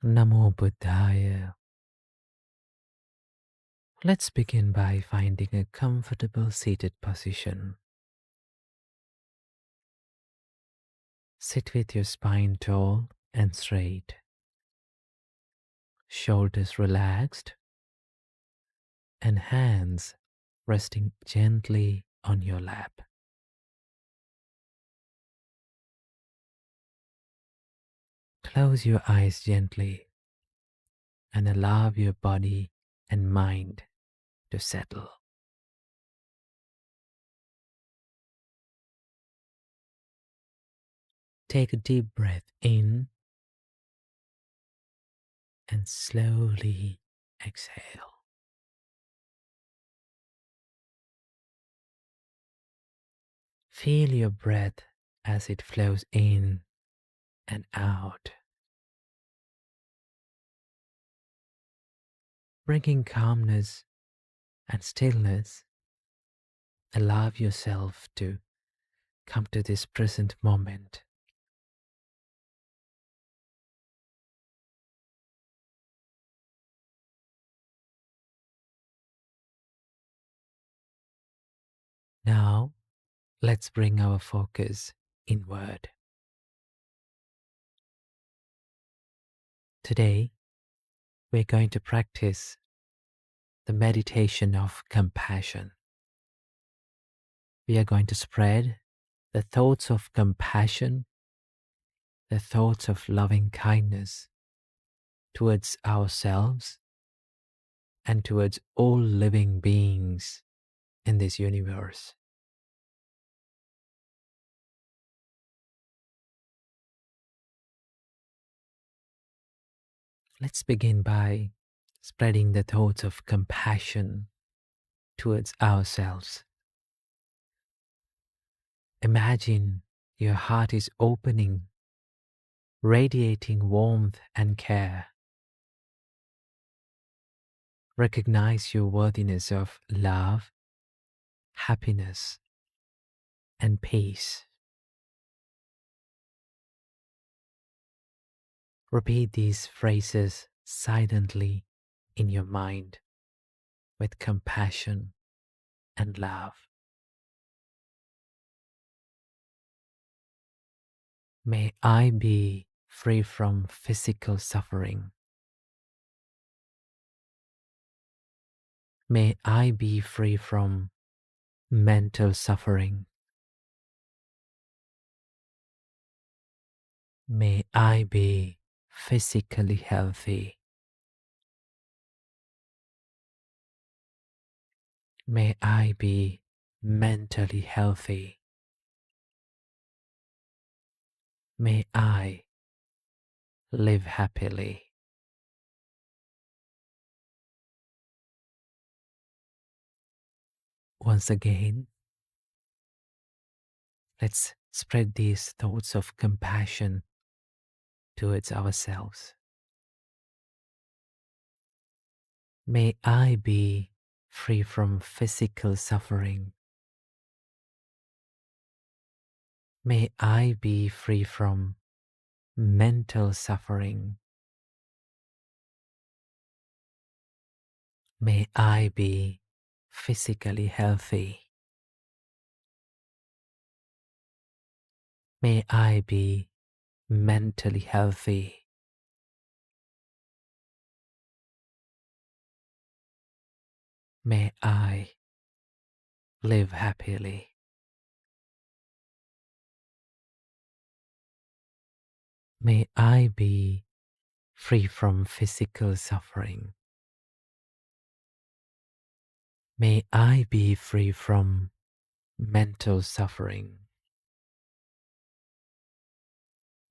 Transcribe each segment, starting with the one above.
Namo Buddhaya. Let's begin by finding a comfortable seated position. Sit with your spine tall and straight, shoulders relaxed, and hands resting gently on your lap. Close your eyes gently and allow your body and mind to settle. Take a deep breath in and slowly exhale. Feel your breath as it flows in and out, bringing calmness and stillness. Allow yourself to come to this present moment. Now, let's bring our focus inward. Today, we're going to practice the meditation of compassion. We are going to spread the thoughts of compassion, the thoughts of loving kindness towards ourselves and towards all living beings in this universe. Let's begin by spreading the thoughts of compassion towards ourselves. Imagine your heart is opening, radiating warmth and care. Recognize your worthiness of love, happiness, and peace. Repeat these phrases silently in your mind with compassion and love. May I be free from physical suffering. May I be free from mental suffering. May I be physically healthy. May I be mentally healthy. May I live happily. Once again, let's spread these thoughts of compassion towards ourselves. May I be free from physical suffering. May I be free from mental suffering. May I be physically healthy. May I be mentally healthy. May I live happily. May I be free from physical suffering. May I be free from mental suffering.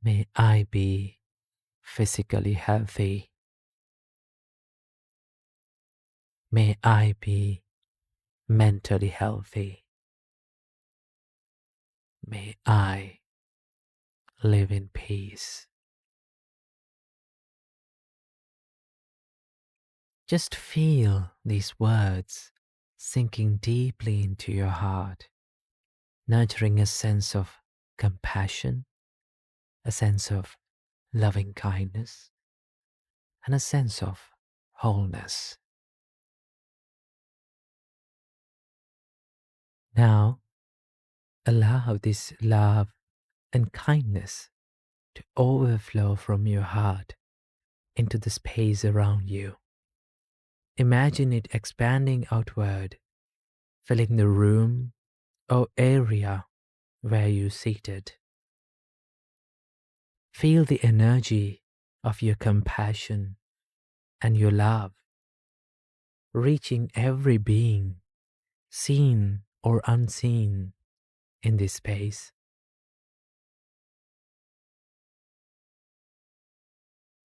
May I be physically healthy. May I be mentally healthy. May I live in peace. Just feel these words sinking deeply into your heart, nurturing a sense of compassion, a sense of loving kindness, and a sense of wholeness. Now, allow this love and kindness to overflow from your heart into the space around you. Imagine it expanding outward, filling the room or area where you're seated. Feel the energy of your compassion and your love reaching every being, seen or unseen, in this space.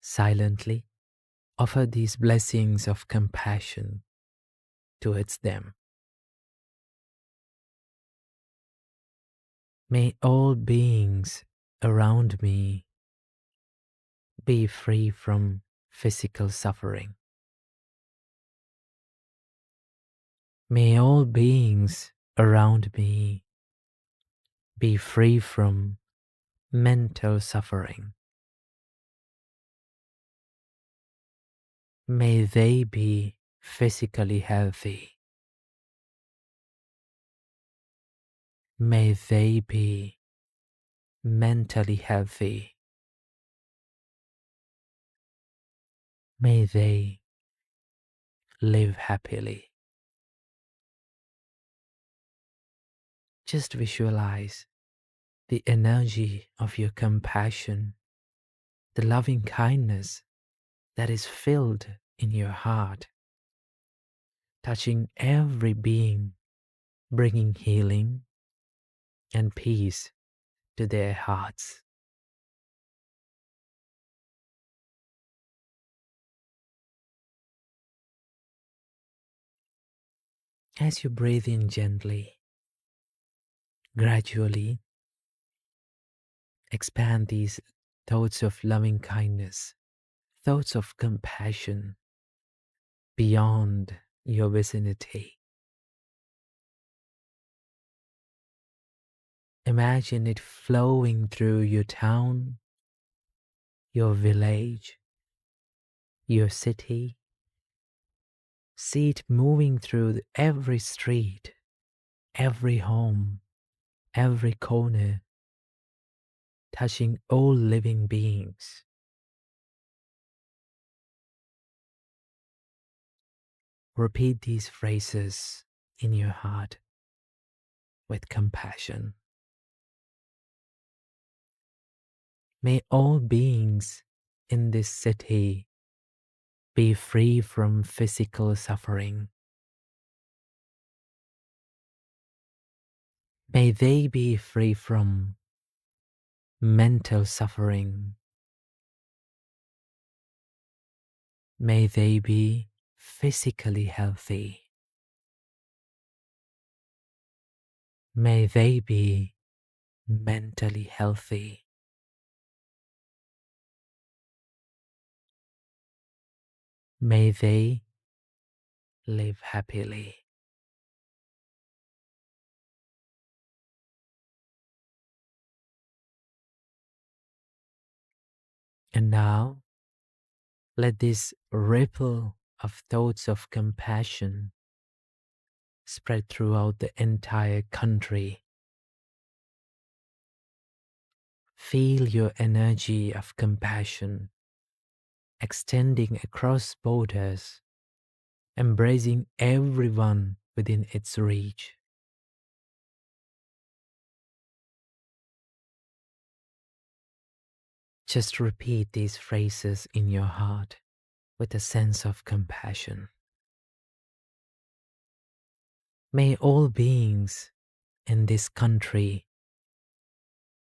Silently offer these blessings of compassion towards them. May all beings around me be free from physical suffering. May all beings around me be free from mental suffering. May they be physically healthy. May they be mentally healthy. May they live happily. Just visualize the energy of your compassion, the loving kindness that is filled in your heart, touching every being, bringing healing and peace to their hearts. As you breathe in gently, gradually expand these thoughts of loving kindness, thoughts of compassion beyond your vicinity. Imagine it flowing through your town, your village, your city. See it moving through every street, every home, every corner, touching all living beings. Repeat these phrases in your heart with compassion. May all beings in this city be free from physical suffering. May they be free from mental suffering. May they be physically healthy. May they be mentally healthy. May they live happily. And now, let this ripple of thoughts of compassion spread throughout the entire country. Feel your energy of compassion extending across borders, embracing everyone within its reach. Just repeat these phrases in your heart with a sense of compassion. May all beings in this country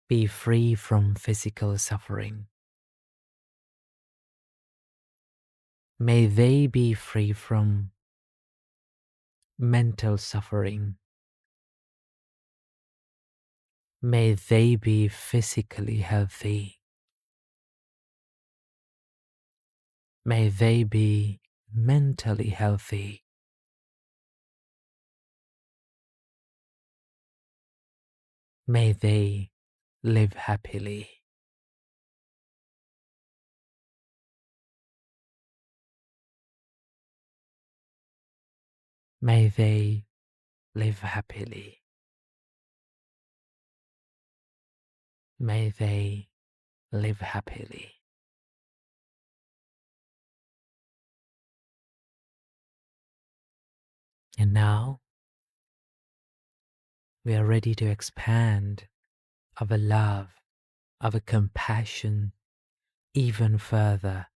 be free from physical suffering. May they be free from mental suffering. May they be physically healthy. May they be mentally healthy. May they live happily. May they live happily. May they live happily. And now we are ready to expand our love, our compassion even further,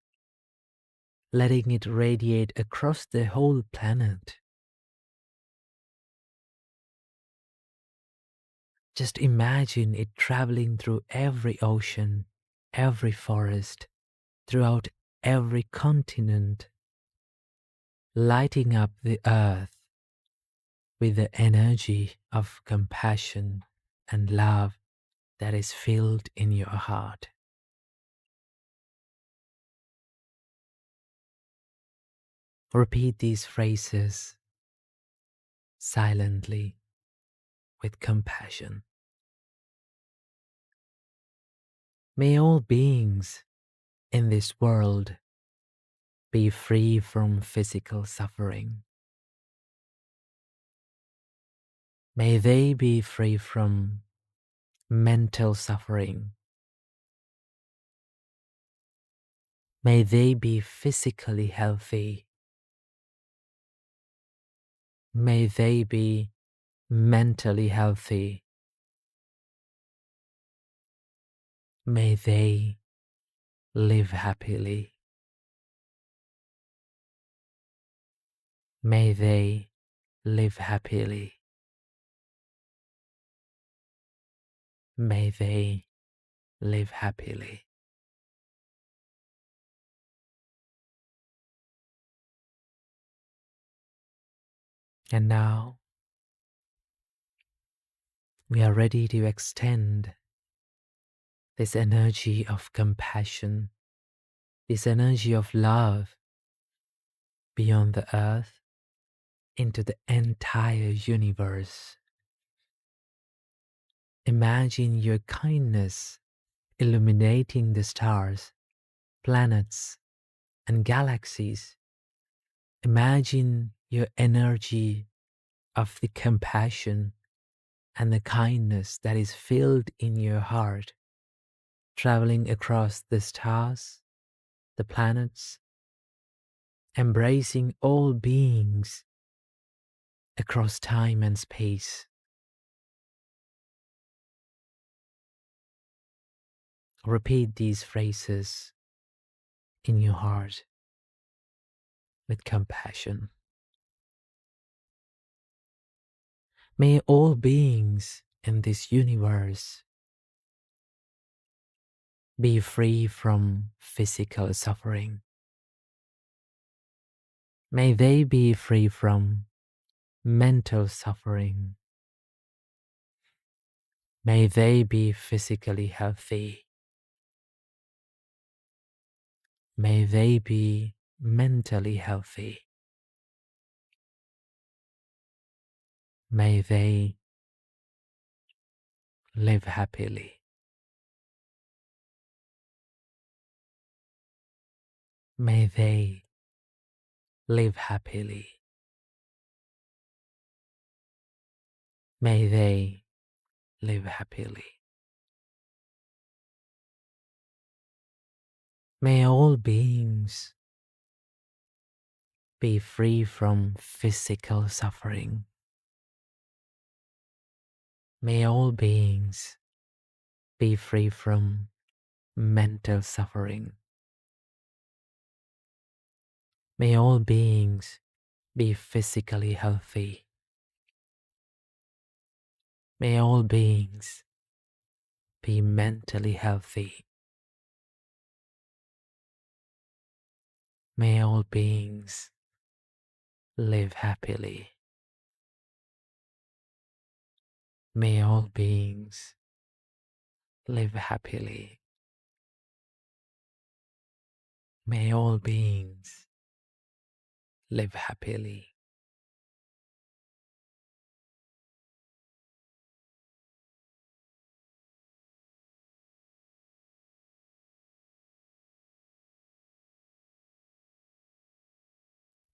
letting it radiate across the whole planet. Just imagine it traveling through every ocean, every forest, throughout every continent, lighting up the earth with the energy of compassion and love that is filled in your heart. Repeat these phrases silently with compassion. May all beings in this world be free from physical suffering. May they be free from mental suffering. May they be physically healthy. May they be mentally healthy. May they live happily. May they live happily. May they live happily. And now we are ready to extend this energy of compassion, this energy of love beyond the earth into the entire universe. Imagine your kindness illuminating the stars, planets, and galaxies. Imagine your energy of the compassion and the kindness that is filled in your heart, traveling across the stars, the planets, embracing all beings across time and space. Repeat these phrases in your heart with compassion. May all beings in this universe be free from physical suffering. May they be free from mental suffering. May they be physically healthy. May they be mentally healthy. May they live happily. May they live happily. May they live happily. May all beings be free from physical suffering. May all beings be free from mental suffering. May all beings be physically healthy. May all beings be mentally healthy. May all beings live happily. May all beings live happily. May all beings live happily.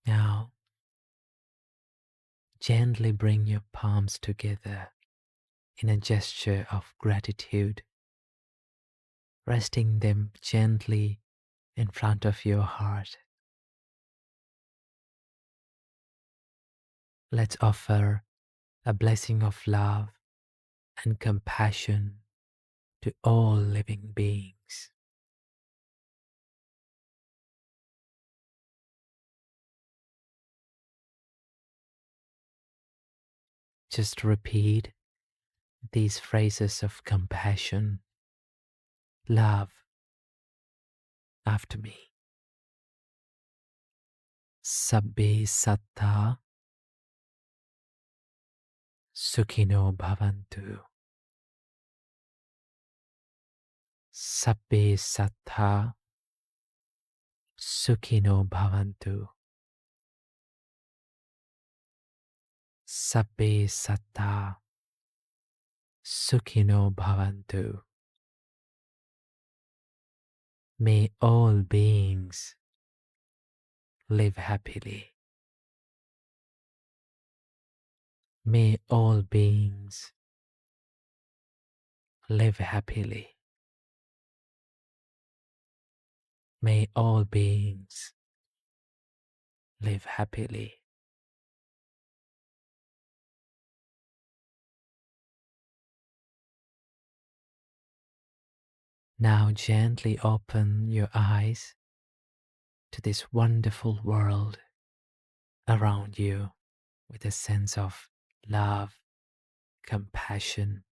Now, gently bring your palms together in a gesture of gratitude, resting them gently in front of your heart. Let's offer a blessing of love and compassion to all living beings. Just repeat these phrases of compassion, love after me. Sabbe sattva sukhino bhavantu. Sabbe sattva sukhino bhavantu. Sabbe sattva sukhino bhavantu. May all beings live happily. May all beings live happily. May all beings live happily. Now gently open your eyes to this wonderful world around you with a sense of love, compassion,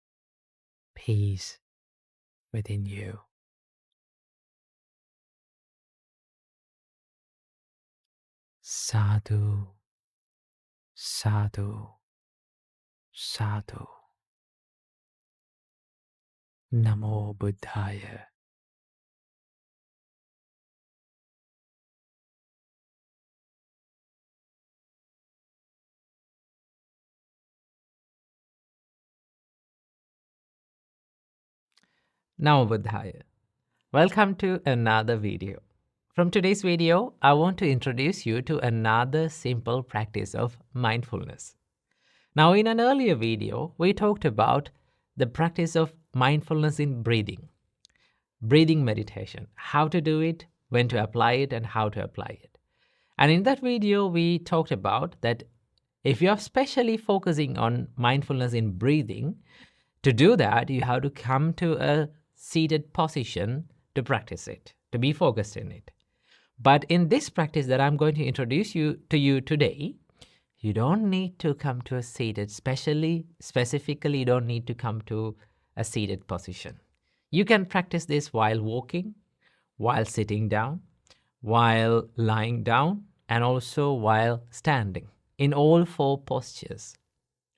peace within you. Sadhu, sadhu, sadhu. Namo Buddhaya. Namo Buddhaya. Welcome to another video. From today's video, I want to introduce you to another simple practice of mindfulness. Now, in an earlier video, we talked about the practice of mindfulness in breathing meditation, how to do it, when to apply it, and how to apply it. And in that video, we talked about that if you're especially focusing on mindfulness in breathing, to do that, you have to come to a seated position to practice it, to be focused in it. But in this practice that I'm going to introduce to you today, you don't need to come to a seated, specifically, you don't need to come to a seated position. You can practice this while walking, while sitting down, while lying down, and also while standing, in all four postures,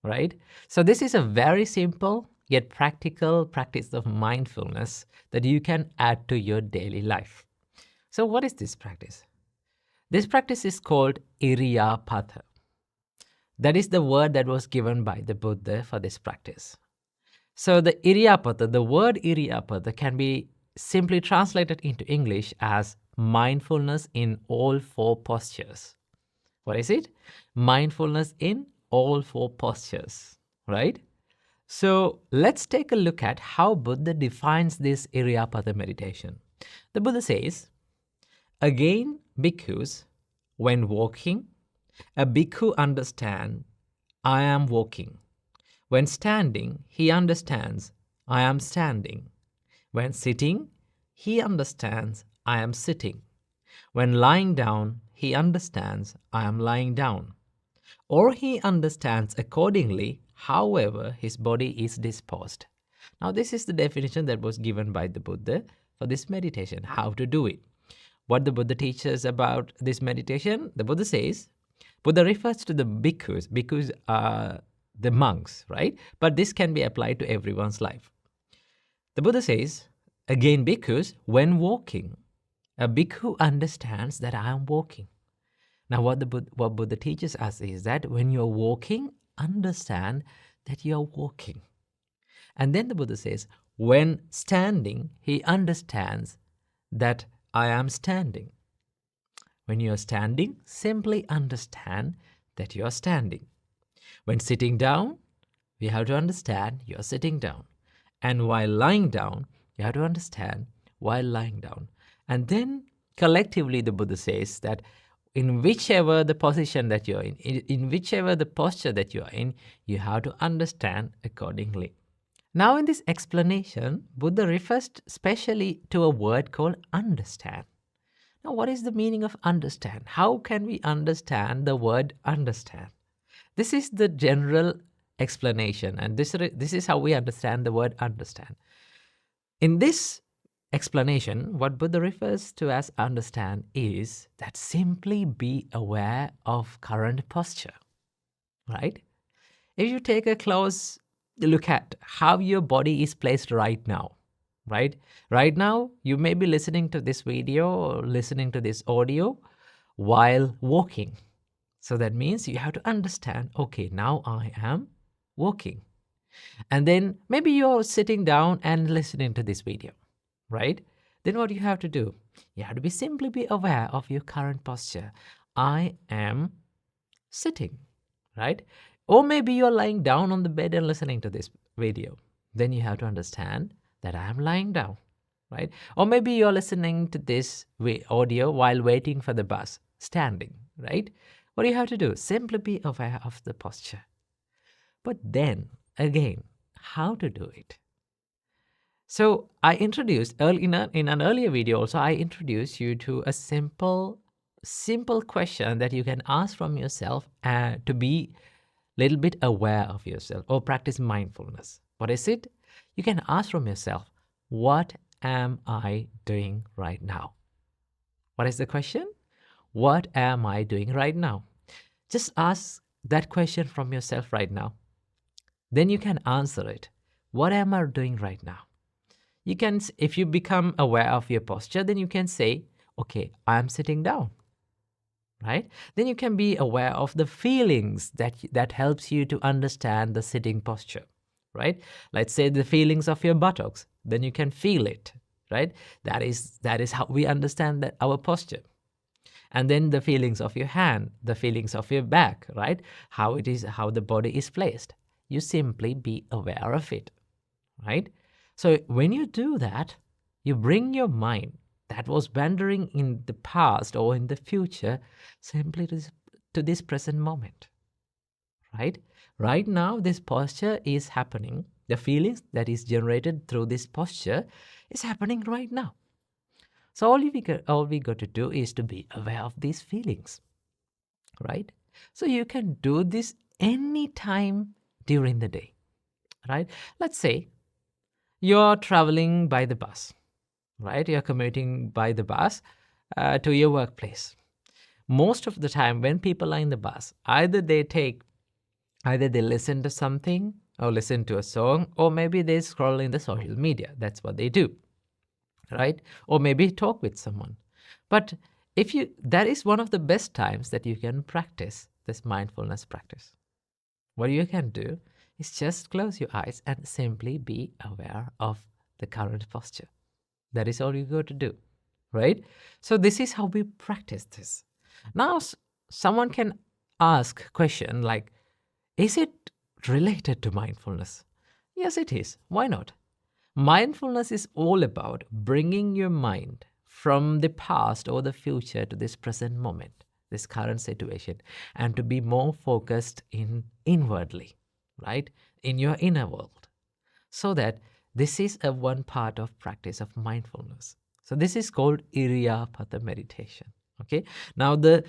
right? So this is a very simple yet practical practice of mindfulness that you can add to your daily life. So what is this practice? This practice is called Iriyapatha. That is the word that was given by the Buddha for this practice. So the Iriyapatha, the word Iriyapatha can be simply translated into English as mindfulness in all four postures. What is it? Mindfulness in all four postures, right? So let's take a look at how Buddha defines this Iriyapatha meditation. The Buddha says, again, bhikkhus, when walking, a bhikkhu understands, I am walking. When standing, he understands, I am standing. When sitting, he understands, I am sitting. When lying down, he understands, I am lying down. Or he understands accordingly, however his body is disposed. Now, this is the definition that was given by the Buddha for this meditation, how to do it. What the Buddha teaches about this meditation, the Buddha says, Buddha refers to the bhikkhus. Bhikkhus are the monks, right? But this can be applied to everyone's life. The Buddha says, again, bhikkhus, when walking, a bhikkhu understands that I am walking. Now, what Buddha teaches us is that when you're walking, understand that you're walking. And then the Buddha says, when standing, he understands that I am standing. When you're standing, simply understand that you're standing. When sitting down, we have to understand you're sitting down. And while lying down, you have to understand while lying down. And then collectively, the Buddha says that in whichever the position that you're in whichever the posture that you're in, you have to understand accordingly. Now, in this explanation, Buddha refers specially to a word called understand. Now, what is the meaning of understand? How can we understand the word understand? This is the general explanation, and this is how we understand the word understand. In this explanation, what Buddha refers to as understand is that simply be aware of current posture, right? If you take a close look at how your body is placed right now, right? Right now, you may be listening to this video or listening to this audio while walking. So that means you have to understand, okay, now I am walking. And then maybe you're sitting down and listening to this video, right? Then what you have to do? You have to simply be aware of your current posture. I am sitting, right? Or maybe you're lying down on the bed and listening to this video. Then you have to understand that I am lying down, right? Or maybe you're listening to this audio while waiting for the bus, standing, right? What do you have to do? Simply be aware of the posture. But then, again, how to do it? So I introduced in an earlier video also, I introduced you to a simple question that you can ask from yourself to be a little bit aware of yourself or practice mindfulness. What is it? You can ask from yourself, what am I doing right now? What is the question? What am I doing right now? Just ask that question from yourself right now. Then you can answer it. What am I doing right now? You can, if you become aware of your posture, then you can say, okay, I'm sitting down, right? Then you can be aware of the feelings that helps you to understand the sitting posture, right? Let's say the feelings of your buttocks, then you can feel it, right? That is how we understand that our posture. And then the feelings of your hand, the feelings of your back, right? How the body is placed. You simply be aware of it, right? So when you do that, you bring your mind that was wandering in the past or in the future simply to this present moment, right? Right now, this posture is happening. The feelings that is generated through this posture is happening right now. So all we got to do is to be aware of these feelings, right? So you can do this anytime during the day, right? Let's say you're traveling by the bus, right? You're commuting by the bus to your workplace. Most of the time when people are in the bus, either they listen to something or listen to a song, or maybe they scroll in the social media. That's what they do, right? Or maybe talk with someone. But that is one of the best times that you can practice this mindfulness practice. What you can do is just close your eyes and simply be aware of the current posture. That is all you got to do, right? So this is how we practice this. Now, someone can ask a question like, is it related to mindfulness? Yes, it is. Why not? Mindfulness is all about bringing your mind from the past or the future to this present moment, this current situation, and to be more focused inwardly, right? In your inner world. So that this is a one part of practice of mindfulness. So this is called Iriyapata meditation. Okay. Now the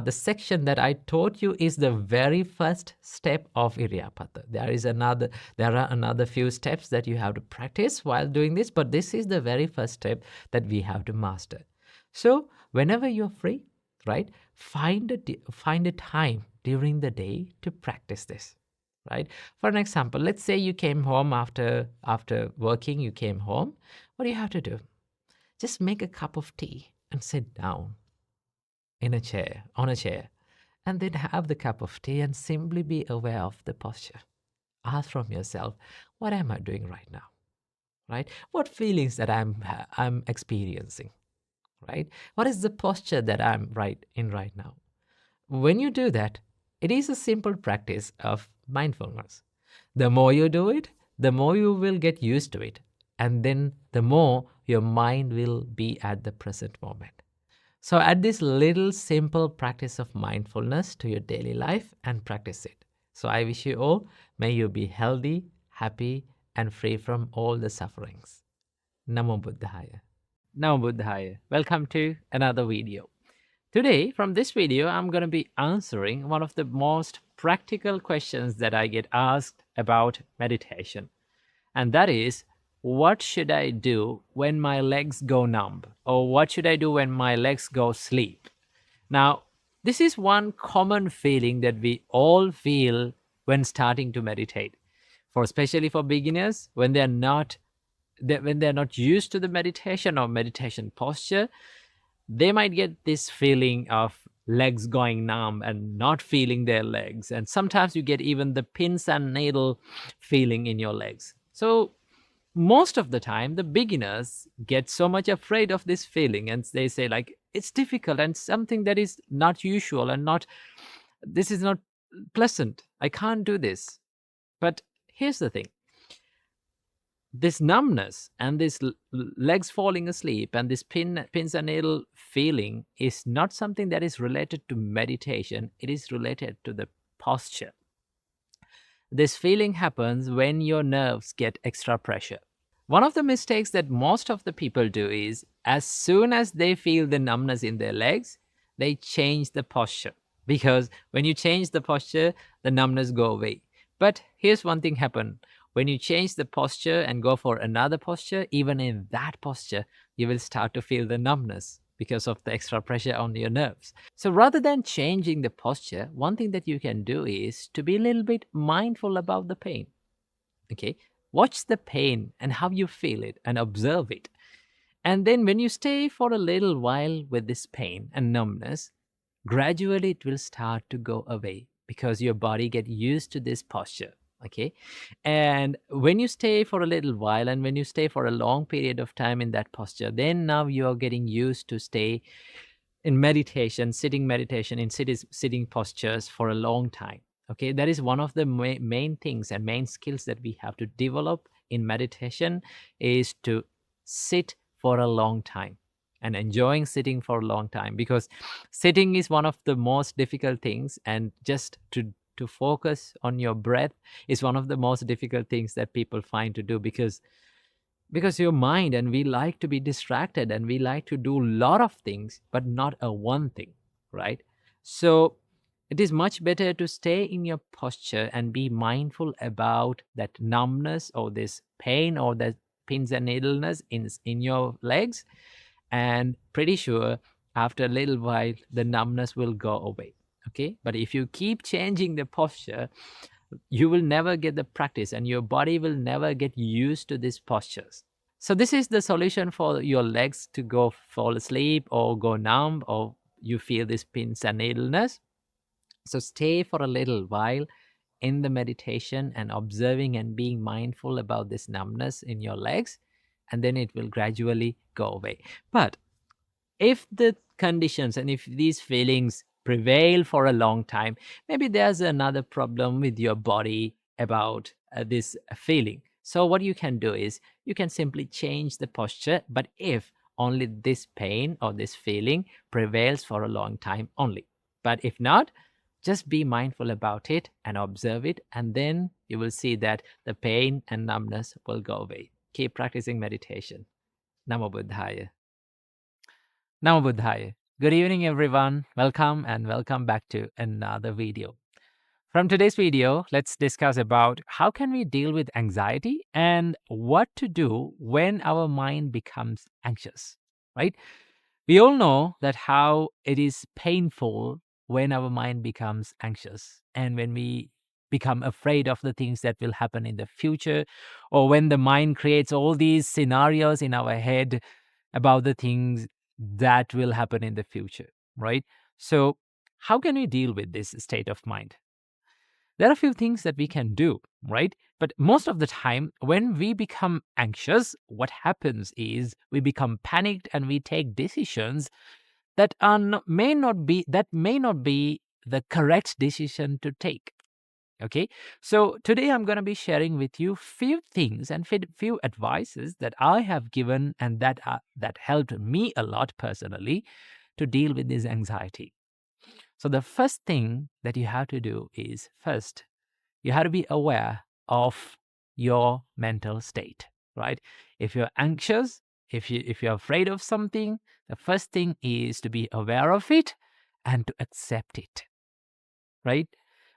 section that I taught you is the very first step of Iriyapata. There are another few steps that you have to practice while doing this, but this is the very first step that we have to master. So whenever you're free, right, find a time during the day to practice this, right? For an example, let's say you came home after working, you came home. What do you have to do? Just make a cup of tea and sit down on a chair, and then have the cup of tea and simply be aware of the posture. Ask from yourself, what am I doing right now? Right? What feelings that I'm experiencing? Right? What is the posture that I'm right now? When you do that, It is a simple practice of mindfulness. The more you do it, the more you will get used to it. And then the more your mind will be at the present moment. So add this little simple practice of mindfulness to your daily life and practice it. So I wish you all, may you be healthy, happy, and free from all the sufferings. Namo Buddhaya. Namo Buddhaya. Welcome to another video. Today, from this video, I'm going to be answering one of the most practical questions that I get asked about meditation. And that is, what should I do when my legs go numb? Or what should I do when my legs go sleep? Now, this is one common feeling that we all feel when starting to meditate. For especially for beginners, when they're not used to the meditation or meditation posture, they might get this feeling of legs going numb and not feeling their legs. And sometimes you get even the pins and needle feeling in your legs. So most of the time, the beginners get so much afraid of this feeling and they say like, it's difficult and something that is not usual and this is not pleasant. I can't do this. But here's the thing. This numbness and this legs falling asleep and this pins and needle feeling is not something that is related to meditation. It is related to the posture. This feeling happens when your nerves get extra pressure. One of the mistakes that most of the people do is as soon as they feel the numbness in their legs, they change the posture. Because when you change the posture, the numbness go away. But here's one thing happen. When you change the posture and go for another posture, even in that posture, you will start to feel the numbness because of the extra pressure on your nerves. So rather than changing the posture, one thing that you can do is to be a little bit mindful about the pain. Okay, watch the pain and how you feel it and observe it. And then when you stay for a little while with this pain and numbness, gradually it will start to go away because your body get used to this posture. Okay, and when you stay for a little while and when you stay for a long period of time in that posture, then now you are getting used to stay in meditation, sitting meditation in sitting postures for a long time. Okay, that is one of the main things and main skills that we have to develop in meditation, is to sit for a long time and enjoying sitting for a long time, because sitting is one of the most difficult things, and just to focus on your breath is one of the most difficult things that people find to do, because your mind, and we like to be distracted and we like to do a lot of things but not a one thing, right? So it is much better to stay in your posture and be mindful about that numbness or this pain or that pins and needleness in your legs, and pretty sure after a little while the numbness will go away. Okay, but if you keep changing the posture, you will never get the practice and your body will never get used to these postures. So this is the solution for your legs to go fall asleep or go numb, or you feel this pins and needleness. So stay for a little while in the meditation and observing and being mindful about this numbness in your legs, and then it will gradually go away. But if the conditions and if these feelings prevail for a long time, maybe there's another problem with your body about this feeling. So what you can do is you can simply change the posture, but if only this pain or this feeling prevails for a long time only. But if not, just be mindful about it and observe it, and then you will see that the pain and numbness will go away. Keep practicing meditation. Namo Buddhaya. Namo Buddhaya. Good evening, everyone. Welcome and welcome back to another video. From today's video, let's discuss about how can we deal with anxiety and what to do when our mind becomes anxious, right? We all know that how it is painful when our mind becomes anxious and when we become afraid of the things that will happen in the future, or when the mind creates all these scenarios in our head about the things that will happen in the future, right? So, how can we deal with this state of mind? There are a few things that we can do, right? But most of the time, when we become anxious, what happens is we become panicked and we take decisions that may not be the correct decision to take. Okay, so today I'm going to be sharing with you few things and few advices that I have given and that helped me a lot personally to deal with this anxiety. So the first thing that you have to do is, first, you have to be aware of your mental state, right? If you're anxious, if you're afraid of something, the first thing is to be aware of it and to accept it, right?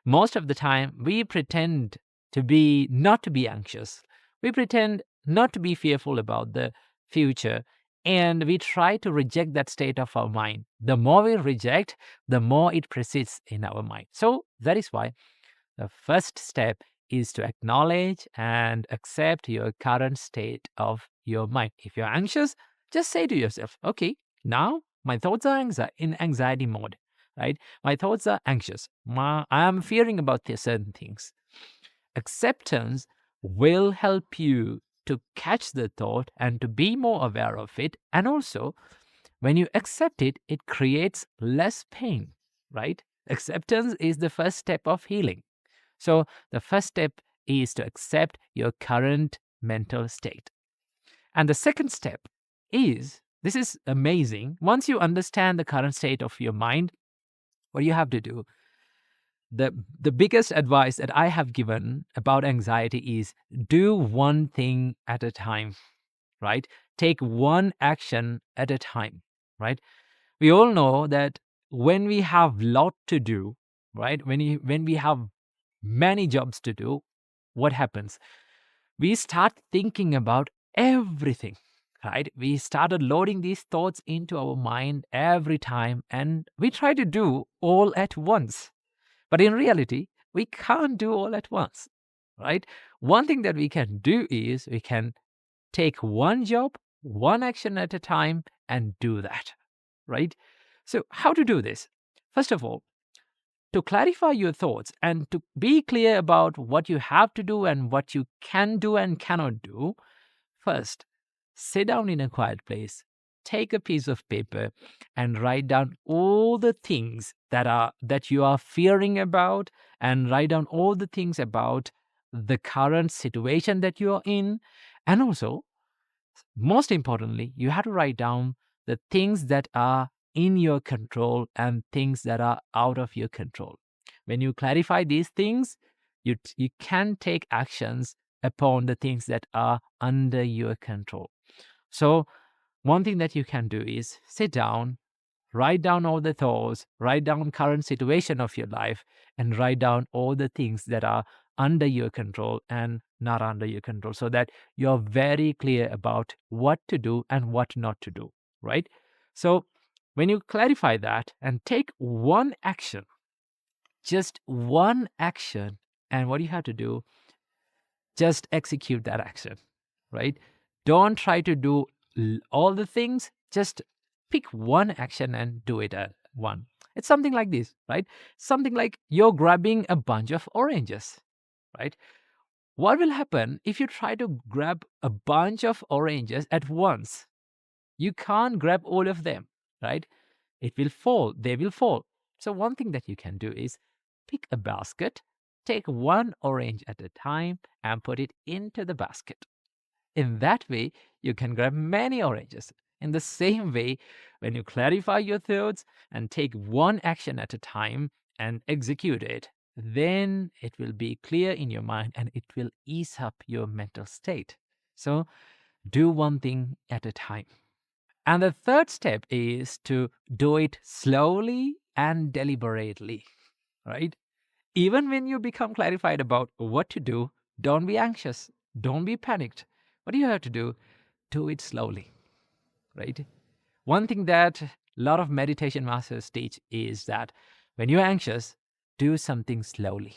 Most of the time we pretend to be not to be anxious. We pretend not to be fearful about the future, and we try to reject that state of our mind. The more we reject, the more it persists in our mind. So that is why the first step is to acknowledge and accept your current state of your mind. If you're anxious, just say to yourself, okay, now my thoughts are in anxiety mode, right? My thoughts are anxious. I am fearing about certain things. Acceptance will help you to catch the thought and to be more aware of it. And also, when you accept it, it creates less pain, right? Acceptance is the first step of healing. So the first step is to accept your current mental state. And the second step is, this is amazing. Once you understand the current state of your mind, what you have to do, the biggest advice that I have given about anxiety is do one thing at a time, right? Take one action at a time, right? We all know that when we have lot to do, right? When we have many jobs to do, what happens? We start thinking about everything, right? We started loading these thoughts into our mind every time, and we try to do all at once. But in reality, we can't do all at once, right? One thing that we can do is we can take one job, one action at a time, and do that, right? So, how to do this? First of all, to clarify your thoughts and to be clear about what you have to do and what you can do and cannot do, first, sit down in a quiet place, take a piece of paper and write down all the things that you are fearing about, and write down all the things about the current situation that you are in. And also, most importantly, you have to write down the things that are in your control and things that are out of your control. When you clarify these things, you can take actions upon the things that are under your control. So one thing that you can do is sit down, write down all the thoughts, write down current situation of your life, and write down all the things that are under your control and not under your control, so that you're very clear about what to do and what not to do, right? So when you clarify that and take one action, just one action, and what you have to do, just execute that action, right? Don't try to do all the things, just pick one action and do it at one. It's something like this, right? Something like you're grabbing a bunch of oranges, right? What will happen if you try to grab a bunch of oranges at once? You can't grab all of them, right? It will fall, they will fall. So one thing that you can do is pick a basket, take one orange at a time and put it into the basket. In that way, you can grab many oranges. In the same way, when you clarify your thoughts and take one action at a time and execute it, then it will be clear in your mind and it will ease up your mental state. So do one thing at a time. And the third step is to do it slowly and deliberately, right? Even when you become clarified about what to do, don't be anxious, don't be panicked. What do you have to do? Do it slowly, right? One thing that a lot of meditation masters teach is that when you're anxious, do something slowly,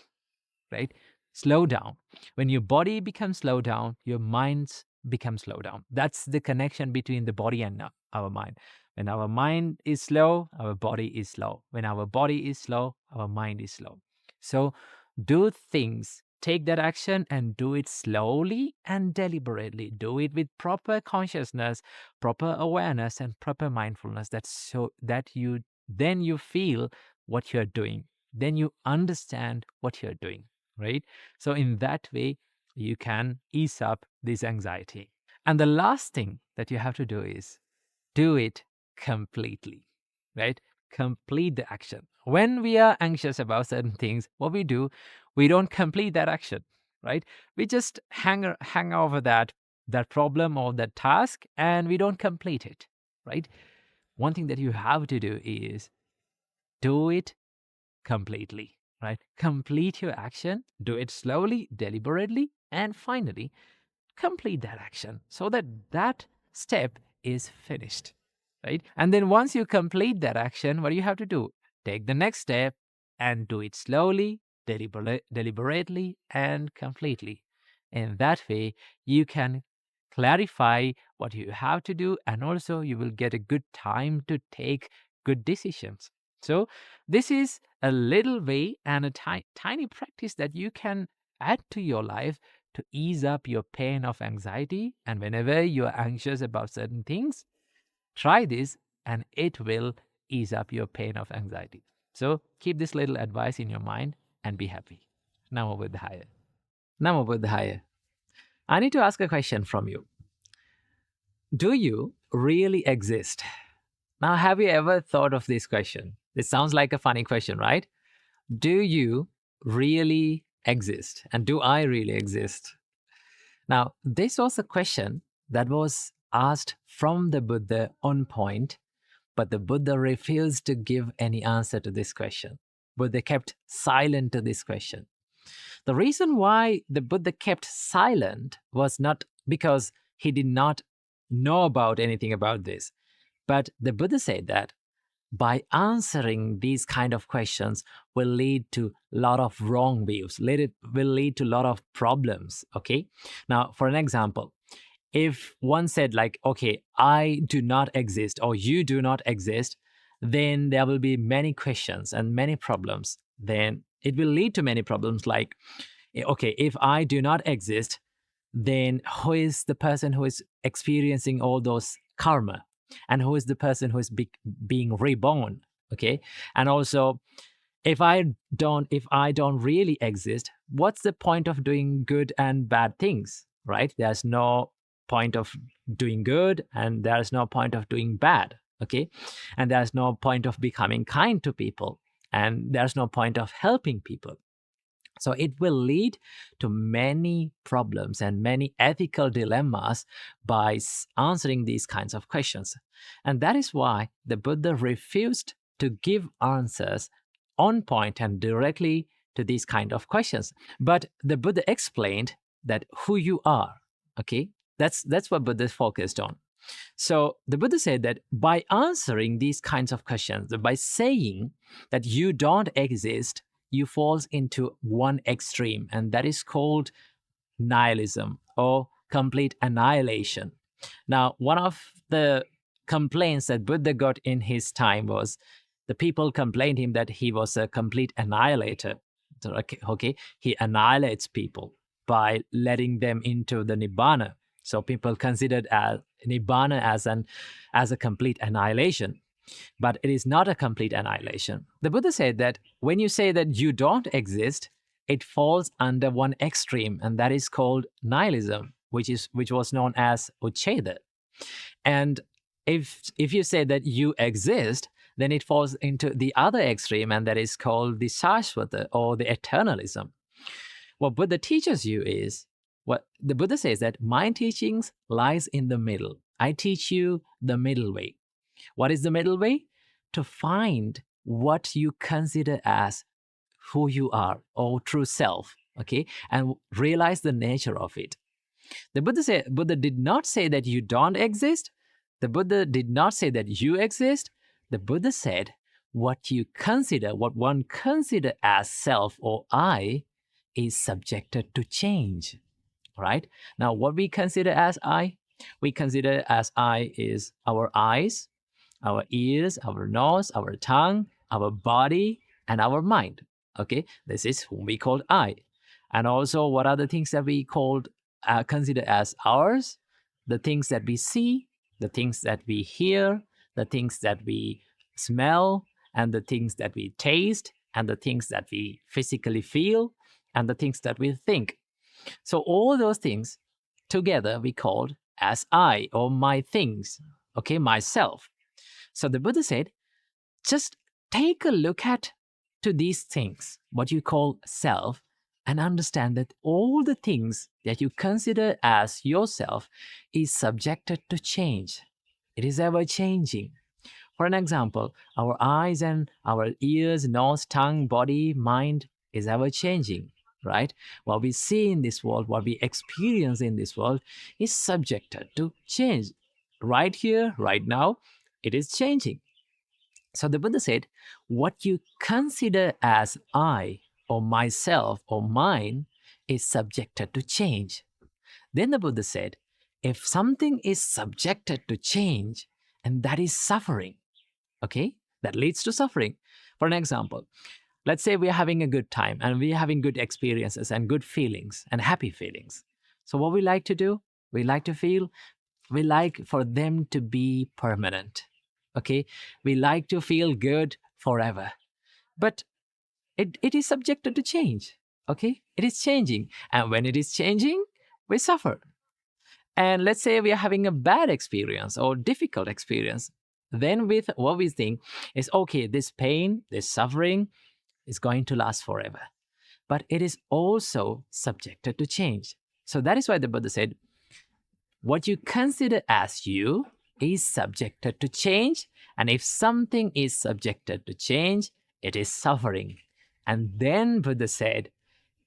right? Slow down. When your body becomes slow down, your minds become slow down. That's the connection between the body and our mind. When our mind is slow, our body is slow. When our body is slow, our mind is slow. So do things, take that action and do it slowly and deliberately. Do it with proper consciousness, proper awareness, and proper mindfulness. That's so that you feel what you're doing. then you understand what you're doing, right? So in that way, you can ease up this anxiety. And the last thing that you have to do is do it completely, right? Complete the action. When we are anxious about certain things, what we do, we don't complete that action, right? We just hang over that problem or that task, and we don't complete it, right? One thing that you have to do is do it completely, right? Complete your action, do it slowly, deliberately, and finally complete that action so that that step is finished, right? And then once you complete that action, what do you have to do? Take the next step and do it slowly, deliberately, and completely. In that way, you can clarify what you have to do, and also you will get a good time to take good decisions. So, this is a little way and a tiny practice that you can add to your life to ease up your pain of anxiety. And whenever you're anxious about certain things, try this and it will ease up your pain of anxiety. So keep this little advice in your mind and be happy. Namo Buddhaya. Namo Buddhaya. I need to ask a question from you. Do you really exist? Now, have you ever thought of this question? It sounds like a funny question, right? Do you really exist? And do I really exist? Now, this was a question that was asked from the Buddha on point, but the Buddha refused to give any answer to this question. Buddha kept silent to this question. The reason why the Buddha kept silent was not because he did not know about anything about this, but the Buddha said that by answering these kind of questions will lead to a lot of wrong views, will lead to a lot of problems. Okay, now for an example, if one said like, okay, I do not exist or you do not exist, then there will be many questions and many problems. Then it will lead to many problems like, okay, if I do not exist, then who is the person who is experiencing all those karma, and who is the person who is being reborn? Okay, and also if I don't really exist, what's the point of doing good and bad things, right? There's no point of doing good and there's no point of doing bad. Okay, and there's no point of becoming kind to people, and there's no point of helping people. So it will lead to many problems and many ethical dilemmas by answering these kinds of questions. And that is why the Buddha refused to give answers on point and directly to these kind of questions. But the Buddha explained that who you are, okay? That's what Buddha focused on. So the Buddha said that by answering these kinds of questions, by saying that you don't exist, you fall into one extreme, and that is called nihilism or complete annihilation. Now, one of the complaints that Buddha got in his time was the people complained him that he was a complete annihilator. Okay, he annihilates people by letting them into the nibbana. So people considered nibbana as a complete annihilation, but it is not a complete annihilation. The Buddha said that when you say that you don't exist, it falls under one extreme, and that is called nihilism, which was known as ucheda. And if you say that you exist, then it falls into the other extreme, and that is called the sashvata or the eternalism. What Buddha teaches you is, what the Buddha says, that my teachings lies in the middle. I teach you the middle way. What is the middle way? To find what you consider as who you are or true self, okay, and realize the nature of it. The Buddha did not say that you don't exist. The Buddha did not say that you exist. The Buddha said what you consider, what one consider as self or I, is subjected to change. Right? Now, what we consider as I, we consider as I is our eyes, our ears, our nose, our tongue, our body, and our mind. Okay, this is whom we call I. And also, what are the things that we consider as ours? The things that we see, the things that we hear, the things that we smell, and the things that we taste, and the things that we physically feel, and the things that we think. So all those things together we called as I, or my things, okay, myself. So the Buddha said, just take a look at to these things, what you call self, and understand that all the things that you consider as yourself is subjected to change. It is ever changing. For an example, our eyes and our ears, nose, tongue, body, mind is ever changing, right? What we see in this world, what we experience in this world is subjected to change. Right here, right now, it is changing. So the Buddha said, what you consider as I or myself or mine is subjected to change. Then the Buddha said, if something is subjected to change, and that is suffering, okay, that leads to suffering. For an example, let's say we are having a good time and we are having good experiences and good feelings and happy feelings. So what we like to do, we like to feel, we like for them to be permanent, okay, we like to feel good forever, but it is subjected to change, okay, it is changing, and when it is changing, we suffer. And let's say we are having a bad experience or difficult experience, then with what we think is, okay, this pain, this suffering is going to last forever, but it is also subjected to change. So that is why the Buddha said, what you consider as you is subjected to change, and if something is subjected to change, it is suffering. And then Buddha said,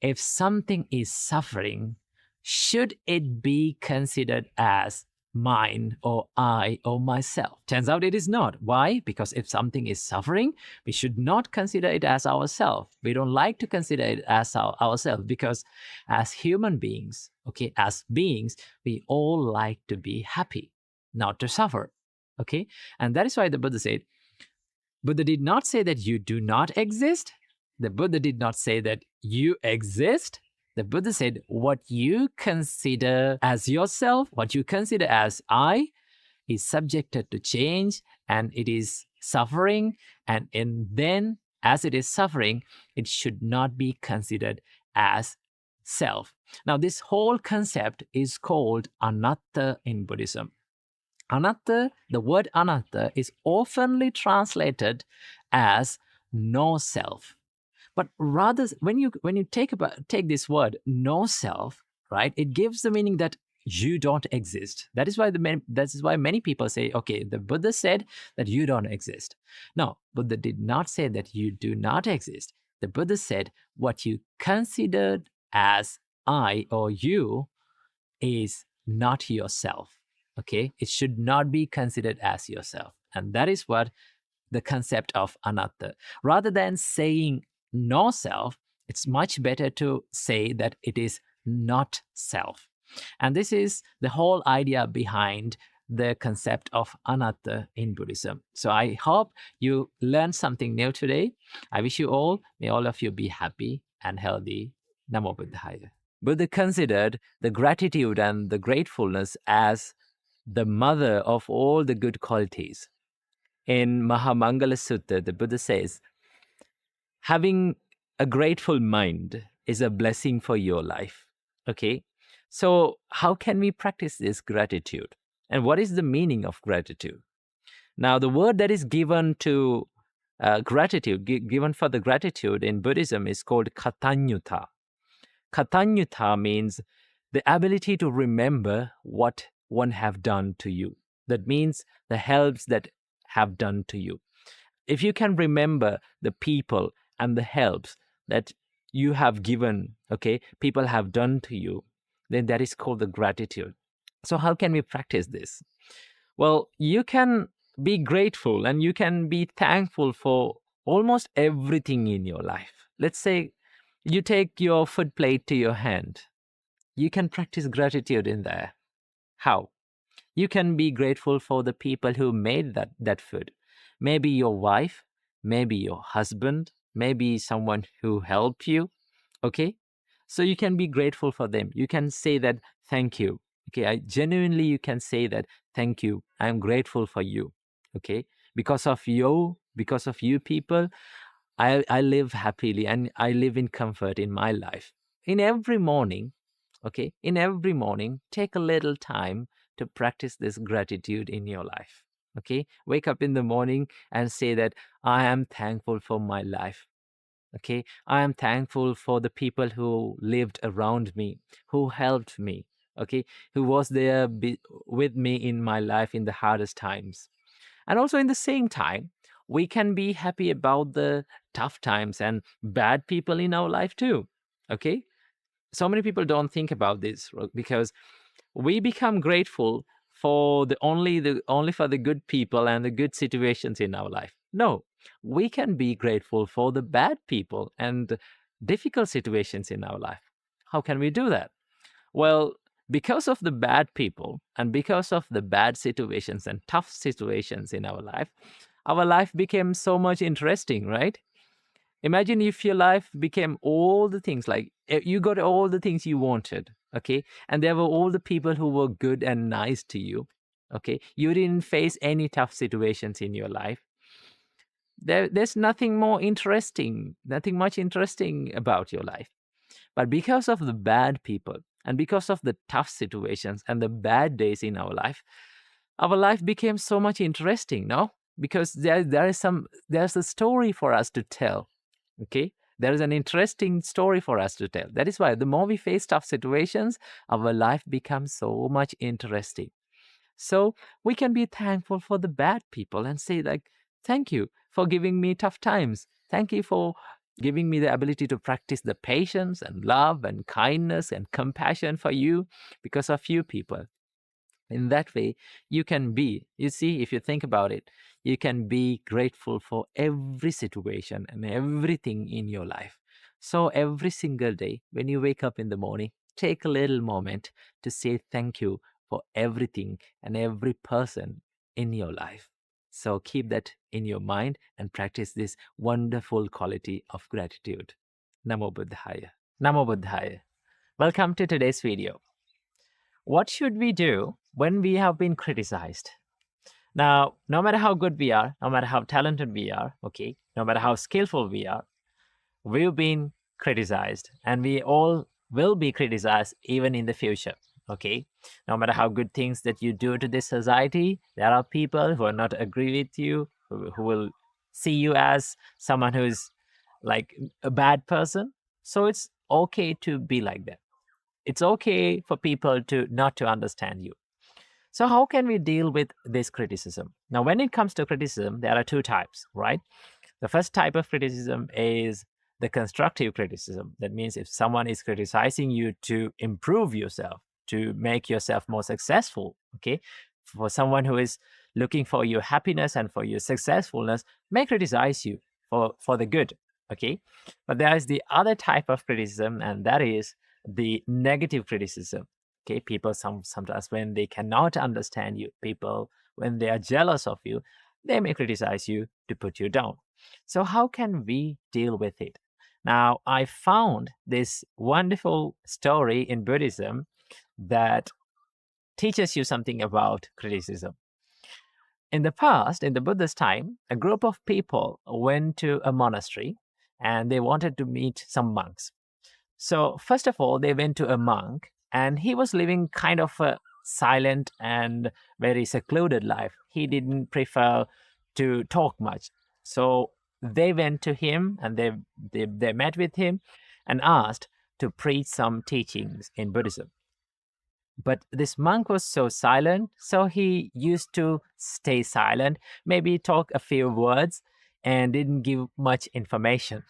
if something is suffering, should it be considered as mine or I or myself? Turns out it is not. Why? Because if something is suffering, we should not consider it as ourselves. We don't like to consider it as ourselves, because as human beings, okay, as beings, we all like to be happy, not to suffer. Okay? And that is why the Buddha said, Buddha did not say that you do not exist. The Buddha did not say that you exist. The Buddha said, what you consider as yourself, what you consider as I, is subjected to change, and it is suffering. And then, as it is suffering, it should not be considered as self. Now, this whole concept is called anatta in Buddhism. Anatta, the word anatta is oftenly translated as no self. But rather, when you take this word no self, right, it gives the meaning that you don't exist. That is why many people say, okay, the Buddha said that you don't exist. No, Buddha did not say that you do not exist. The Buddha said what you considered as I or you is not yourself. Okay, it should not be considered as yourself. And that is what the concept of anatta. Rather than saying no self, it's much better to say that it is not self. And this is the whole idea behind the concept of anatta in Buddhism. So I hope you learned something new today. I wish you all, may all of you be happy and healthy. Namo Buddhaya. Buddha considered the gratitude and the gratefulness as the mother of all the good qualities. In Mahamangala Sutta, the Buddha says, having a grateful mind is a blessing for your life. Okay? So, how can we practice this gratitude? And what is the meaning of gratitude? Now, the word that is given to gratitude, given for the gratitude in Buddhism, is called katanyuta. Katanyuta means the ability to remember what one have done to you. That means the helps that have done to you. If you can remember the people and the helps that you have given, okay, people have done to you, then that is called the gratitude. So how can we practice this? Well, you can be grateful and you can be thankful for almost everything in your life. Let's say you take your food plate to your hand. You can practice gratitude in there. How? You can be grateful for the people who made that food. Maybe your wife, maybe your husband, maybe someone who helped you. Okay? So you can be grateful for them. You can say that, thank you. Okay, you can say that, thank you. I'm grateful for you. Okay? Because of you people, I live happily and I live in comfort in my life. In every morning, okay, in every morning, take a little time to practice this gratitude in your life. Okay, wake up in the morning and say that I am thankful for my life. Okay, I am thankful for the people who lived around me, who helped me, okay, who was there with me in my life in the hardest times. And also, in the same time, we can be happy about the tough times and bad people in our life too. Okay, so many people don't think about this because we become grateful for the only for the good people and the good situations in our life. No, we can be grateful for the bad people and difficult situations in our life. How can we do that? Well, because of the bad people and because of the bad situations and tough situations in our life became so much interesting, right? Imagine if your life became all the things, like you got all the things you wanted, okay? And there were all the people who were good and nice to you, okay? You didn't face any tough situations in your life. There's nothing more interesting, nothing much interesting about your life. But because of the bad people and because of the tough situations and the bad days in our life became so much interesting, no? Because there's a story for us to tell. Okay? There is an interesting story for us to tell. That is why the more we face tough situations, our life becomes so much interesting. So we can be thankful for the bad people and say, like, thank you for giving me tough times. Thank you for giving me the ability to practice the patience and love and kindness and compassion for you because of you people. In that way, you can be, you see, if you think about it, you can be grateful for every situation and everything in your life. So every single day when you wake up in the morning, take a little moment to say thank you for everything and every person in your life. So keep that in your mind and practice this wonderful quality of gratitude. Namo Buddhaya. Namo Buddhaya. Welcome to today's video. What should we do when we have been criticized? Now, no matter how good we are, no matter how talented we are, okay, no matter how skillful we are, we've been criticized and we all will be criticized even in the future. Okay, no matter how good things that you do to this society, there are people who are not agree with you, who will see you as someone who's like a bad person. So it's okay to be like that. It's okay for people to not to understand you. So how can we deal with this criticism? Now, when it comes to criticism, there are two types, right? The first type of criticism is the constructive criticism. That means if someone is criticizing you to improve yourself, to make yourself more successful, okay? For someone who is looking for your happiness and for your successfulness, may criticize you for the good, okay? But there is the other type of criticism, and that is the negative criticism. Okay, people sometimes when they cannot understand you, people when they are jealous of you, they may criticize you to put you down. So how can we deal with it? Now, I found this wonderful story in Buddhism that teaches you something about criticism. In the past, in the Buddha's time, a group of people went to a monastery and they wanted to meet some monks. So, first of all, they went to a monk, and he was living kind of a silent and very secluded life. He didn't prefer to talk much. So, they went to him and they met with him and asked to preach some teachings in Buddhism. But this monk was so silent, so he used to stay silent, maybe talk a few words, and didn't give much information,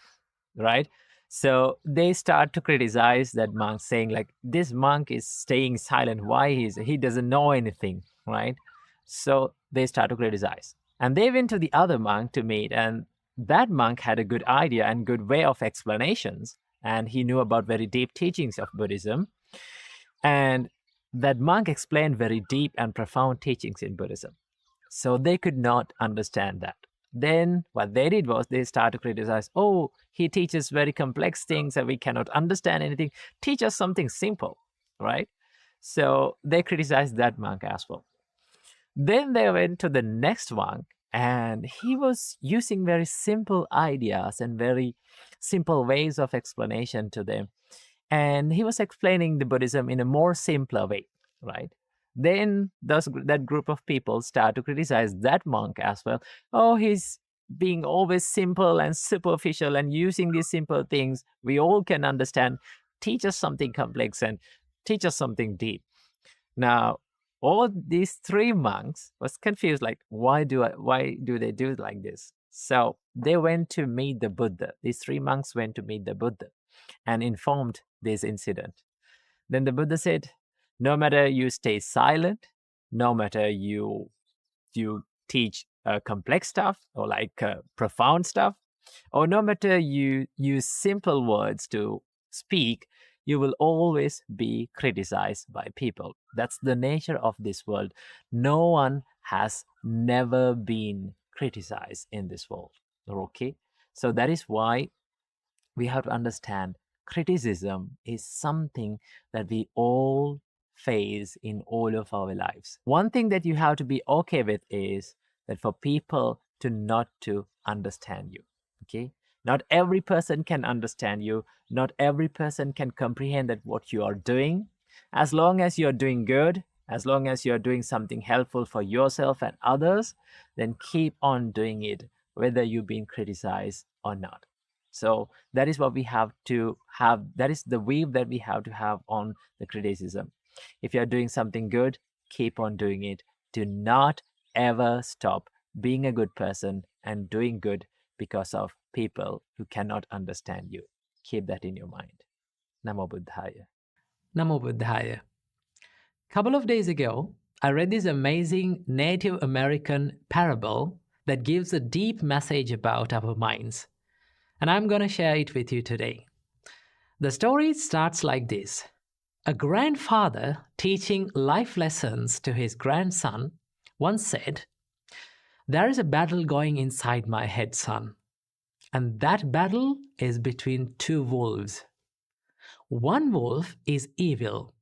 right? So they start to criticize that monk, saying like, this monk is staying silent, why he doesn't know anything, right? So they start to criticize, and they went to the other monk to meet, and that monk had a good idea and good way of explanations, and he knew about very deep teachings of Buddhism, and that monk explained very deep and profound teachings in Buddhism. So they could not understand that. Then what they did was they started to criticize, oh, he teaches very complex things and we cannot understand anything. Teach us something simple, right? So they criticized that monk as well. Then they went to the next monk And he was using very simple ideas and very simple ways of explanation to them. And he was explaining the Buddhism in a more simpler way, right? Then that group of people start to criticize that monk as well. Oh, he's being always simple and superficial and using these simple things we all can understand. Teach us something complex and teach us something deep. Now, all these three monks was confused, like, why do they do it like this? So they went to meet the Buddha. These three monks went to meet the Buddha and informed this incident. Then the Buddha said, no matter you stay silent, no matter you teach complex stuff or like profound stuff, or no matter you use simple words to speak, you will always be criticized by people. That's the nature of this world. No one has never been criticized in this world. Okay? So that is why we have to understand criticism is something that we all face in all of our lives. One thing that you have to be okay with is that for people to not to understand you. Okay? Not every person can understand you. Not every person can comprehend that what you are doing. As long as you're doing good, as long as you're doing something helpful for yourself and others, then keep on doing it, whether you've been criticized or not. So that is what we have to have. That is the view that we have to have on the criticism. If you're doing something good, keep on doing it. Do not ever stop being a good person and doing good because of people who cannot understand you. Keep that in your mind. Namo Buddhaya. Namo Buddhaya. Couple of days ago, I read this amazing Native American parable that gives a deep message about our minds. And I'm going to share it with you today. The story starts like this. A grandfather teaching life lessons to his grandson once said, "There is a battle going inside my head, son. And that battle is between two wolves. One wolf is evil.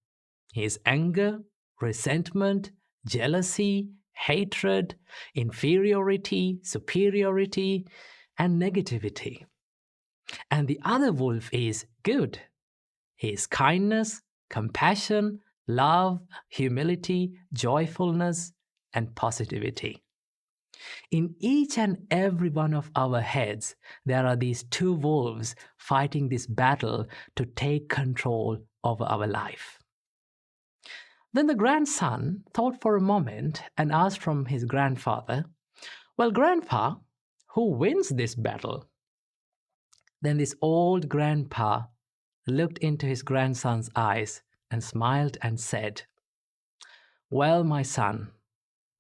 His anger, resentment, jealousy, hatred, inferiority, superiority, and negativity. And the other wolf is good. His kindness, compassion, love, humility, joyfulness, and positivity. In each and every one of our heads, there are these two wolves fighting this battle to take control over our life." Then the grandson thought for a moment and asked from his grandfather, "Well, Grandpa, who wins this battle?" Then this old grandpa looked into his grandson's eyes and smiled and said, "Well, my son,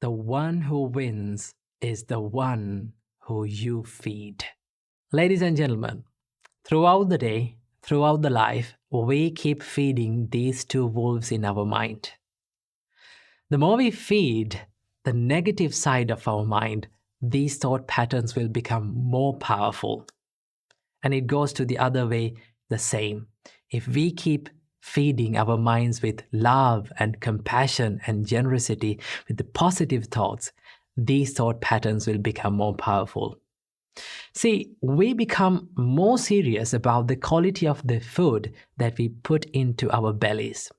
the one who wins is the one who you feed." Ladies and gentlemen, throughout the day, throughout the life, we keep feeding these two wolves in our mind. The more we feed the negative side of our mind, these thought patterns will become more powerful. And it goes to the other way the same. If we keep feeding our minds with love and compassion and generosity, with the positive thoughts, these thought patterns will become more powerful. See, we become more serious about the quality of the food that we put into our bellies.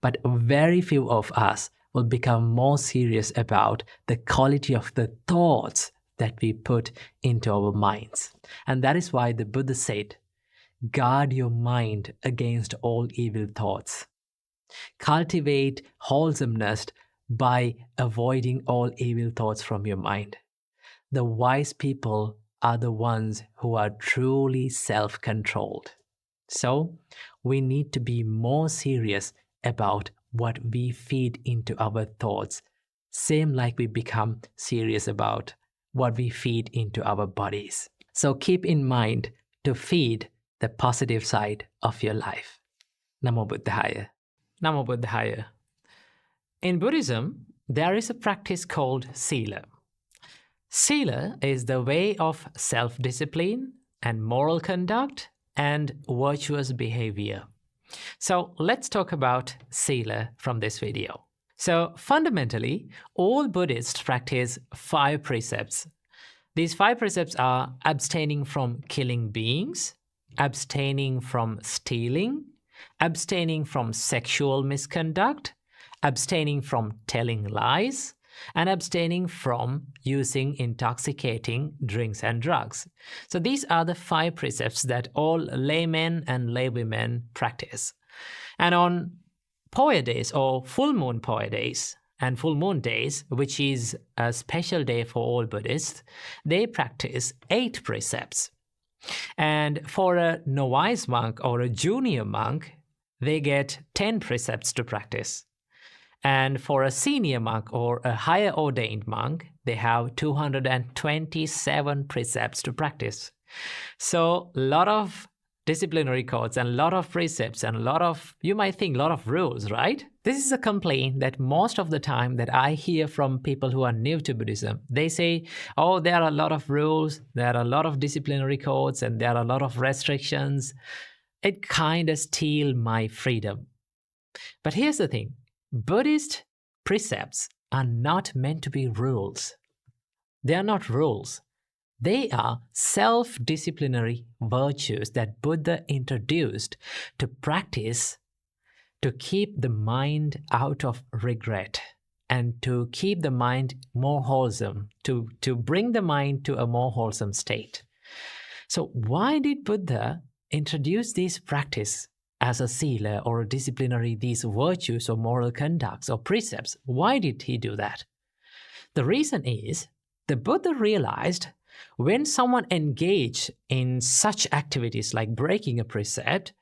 But very few of us will become more serious about the quality of the thoughts that we put into our minds. And that is why the Buddha said, guard your mind against all evil thoughts. Cultivate wholesomeness by avoiding all evil thoughts from your mind. The wise people are the ones who are truly self-controlled. So we need to be more serious about what we feed into our thoughts, same like we become serious about what we feed into our bodies. So keep in mind to feed the positive side of your life. Namo Buddhaya. Namo Buddhaya. In Buddhism, there is a practice called Sila. Sila is the way of self-discipline and moral conduct and virtuous behavior. So let's talk about Sila from this video. So fundamentally, all Buddhists practice 5 precepts. These 5 precepts are abstaining from killing beings, abstaining from stealing, abstaining from sexual misconduct, abstaining from telling lies, and abstaining from using intoxicating drinks and drugs. So these are the 5 precepts that all laymen and laywomen practice. And on Poya days or full moon Poya days and full moon days, which is a special day for all Buddhists, they practice 8 precepts. And for a novice monk or a junior monk, they get 10 precepts to practice. And for a senior monk or a higher ordained monk, they have 227 precepts to practice. So a lot of disciplinary codes and a lot of precepts and a lot of, you might think, a lot of rules, right? This is a complaint that most of the time that I hear from people who are new to Buddhism. They say, oh, there are a lot of rules, there are a lot of disciplinary codes, and there are a lot of restrictions. It kind of steals my freedom. But here's the thing. Buddhist precepts are not meant to be rules. They are not rules. They are self-disciplinary virtues that Buddha introduced to practice to keep the mind out of regret and to keep the mind more wholesome, to bring the mind to a more wholesome state. So why did Buddha introduce these practice as a sila or a disciplinary, these virtues or moral conducts or precepts? Why did he do that? The reason is the Buddha realized when someone engaged in such activities like breaking a precept,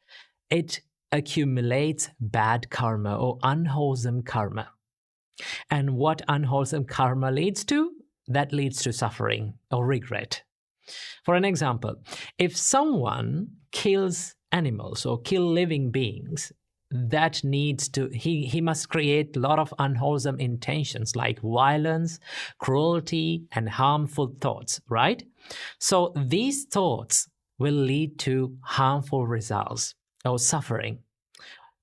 it accumulates bad karma or unwholesome karma. And what unwholesome karma leads to? That leads to suffering or regret. For an example, if someone kills animals or kill living beings, that needs to, he must create a lot of unwholesome intentions like violence, cruelty, and harmful thoughts, right? So these thoughts will lead to harmful results or suffering.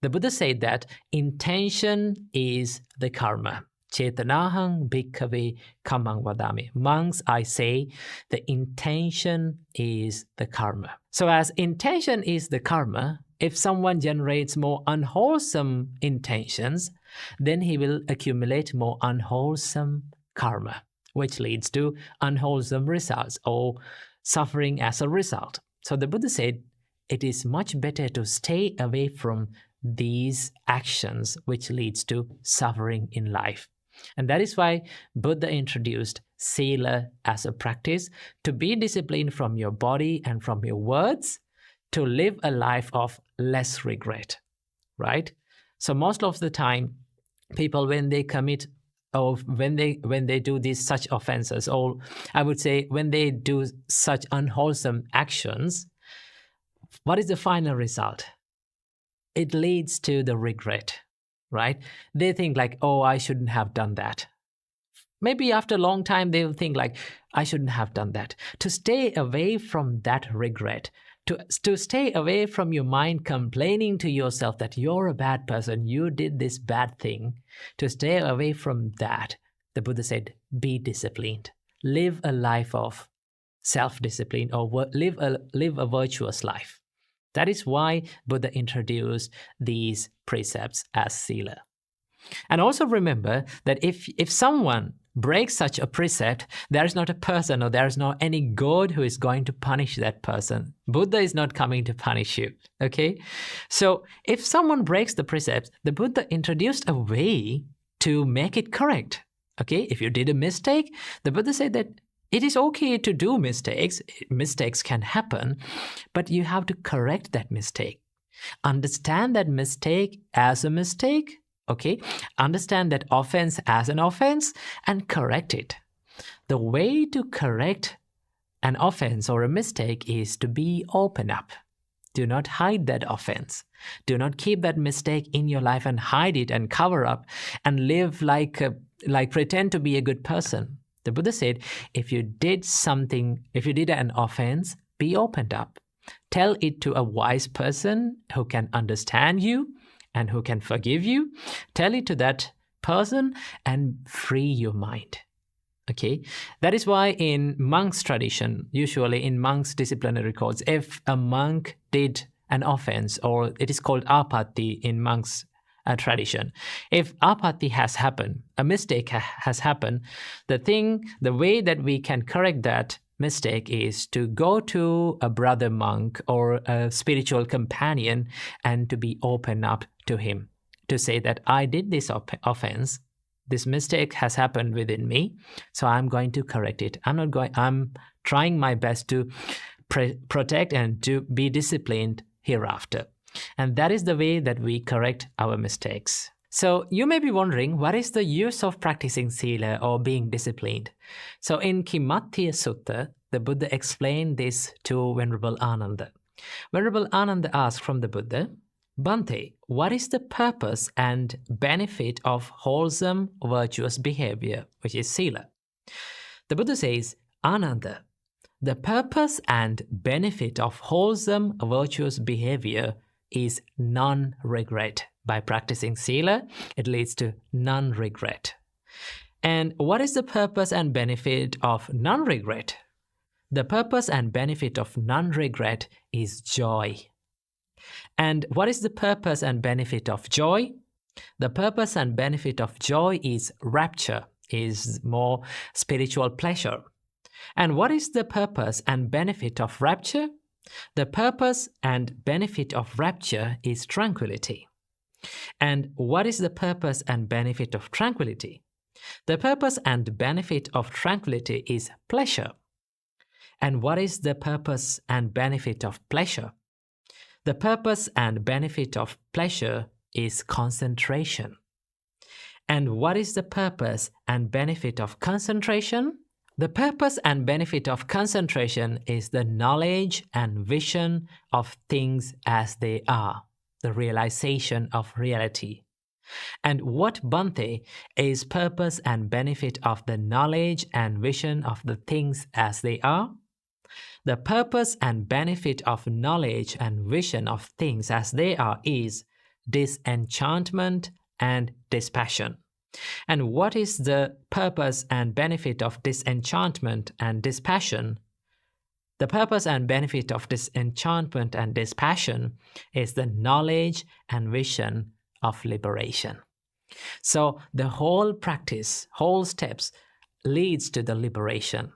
The Buddha said that intention is the karma. Chetanahang bhikkhave kammang vadami. Monks, I say, the intention is the karma. So as intention is the karma, if someone generates more unwholesome intentions, then he will accumulate more unwholesome karma, which leads to unwholesome results or suffering as a result. So the Buddha said, it is much better to stay away from these actions which leads to suffering in life. And that is why Buddha introduced sila as a practice to be disciplined from your body and from your words to live a life of less regret, right? So most of the time, people, when they commit or when they do these such offenses, or I would say when they do such unwholesome actions, what is the final result? It leads to the regret, right? They think like, oh, I shouldn't have done that. Maybe after a long time, they will think like, I shouldn't have done that. To stay away from that regret, to stay away from your mind complaining to yourself that you're a bad person, you did this bad thing, to stay away from that, the Buddha said, be disciplined. Live a life of self-discipline or live a virtuous life. That is why Buddha introduced these precepts as sila. And also remember that if someone breaks such a precept, there is not a person or there is not any God who is going to punish that person. Buddha is not coming to punish you, okay? So if someone breaks the precepts, the Buddha introduced a way to make it correct, okay? If you did a mistake, the Buddha said that it is okay to do mistakes. Mistakes can happen, but you have to correct that mistake. Understand that mistake as a mistake, okay? Understand that offense as an offense and correct it. The way to correct an offense or a mistake is to be open up. Do not hide that offense. Do not keep that mistake in your life and hide it and cover up and live like pretend to be a good person. The Buddha said, if you did an offense, be opened up. Tell it to a wise person who can understand you and who can forgive you. Tell it to that person and free your mind. Okay, that is why in monk's tradition, usually in monk's disciplinary codes, if a monk did an offense, or it is called apatti in monk's tradition, if apatti has happened, a mistake has happened, the way that we can correct that mistake is to go to a brother monk or a spiritual companion and to be open up to him, to say that I did this offense, this mistake has happened within me, so I'm going to correct it. I'm trying my best to protect and to be disciplined hereafter. And that is the way that we correct our mistakes. So you may be wondering, what is the use of practicing sila or being disciplined? So in Kimattiya Sutta, the Buddha explained this to Venerable Ananda. Venerable Ananda asked from the Buddha, Bhante, what is the purpose and benefit of wholesome, virtuous behavior, which is sila? The Buddha says, Ananda, the purpose and benefit of wholesome, virtuous behavior is non-regret. By practicing sila, it leads to non-regret. And what is the purpose and benefit of non-regret? The purpose and benefit of non-regret is joy. And what is the purpose and benefit of joy? The purpose and benefit of joy is rapture, is more spiritual pleasure. And what is the purpose and benefit of rapture? The purpose and benefit of rapture is tranquility. And what is the purpose and benefit of tranquility? The purpose and benefit of tranquility is pleasure. And what is the purpose and benefit of pleasure? The purpose and benefit of pleasure is concentration. And what is the purpose and benefit of concentration? The purpose and benefit of concentration is the knowledge and vision of things as they are, the realization of reality. And what, Bhante, is purpose and benefit of the knowledge and vision of the things as they are? The purpose and benefit of knowledge and vision of things as they are is disenchantment and dispassion. And what is the purpose and benefit of disenchantment and dispassion? The purpose and benefit of disenchantment and dispassion is the knowledge and vision of liberation. So the whole practice, whole steps leads to the liberation.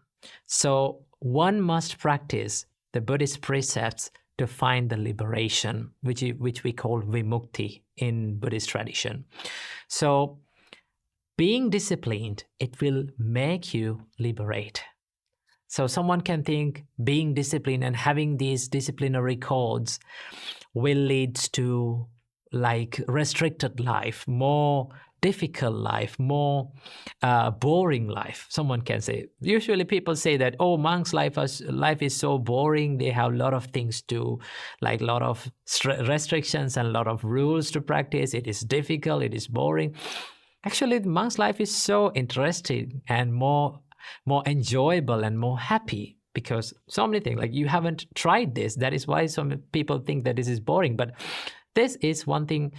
So one must practice the Buddhist precepts to find the liberation, which we call vimukti in Buddhist tradition. So being disciplined, it will make you liberate. So someone can think being disciplined and having these disciplinary codes will lead to like restricted life, more difficult life, more boring life. Someone can say, usually people say that, oh, monks' life is so boring. They have a lot of things to, like a lot of restrictions and a lot of rules to practice. It is difficult, it is boring. Actually, the monk's life is so interesting and more enjoyable and more happy, because so many things, like you haven't tried this. That is why some people think that this is boring. But this is one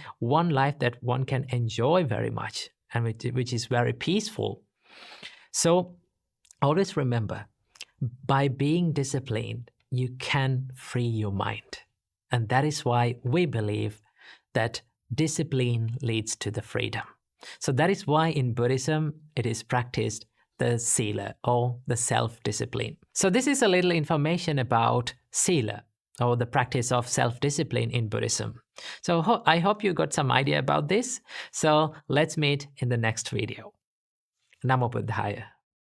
life that one can enjoy very much, and which is very peaceful. So always remember, by being disciplined, you can free your mind. And that is why we believe that discipline leads to the freedom. So that is why in Buddhism, it is practiced the sila, or the self-discipline. So this is a little information about sila, or the practice of self-discipline in Buddhism. So I hope you got some idea about this. So let's meet in the next video. Namo Buddhaya.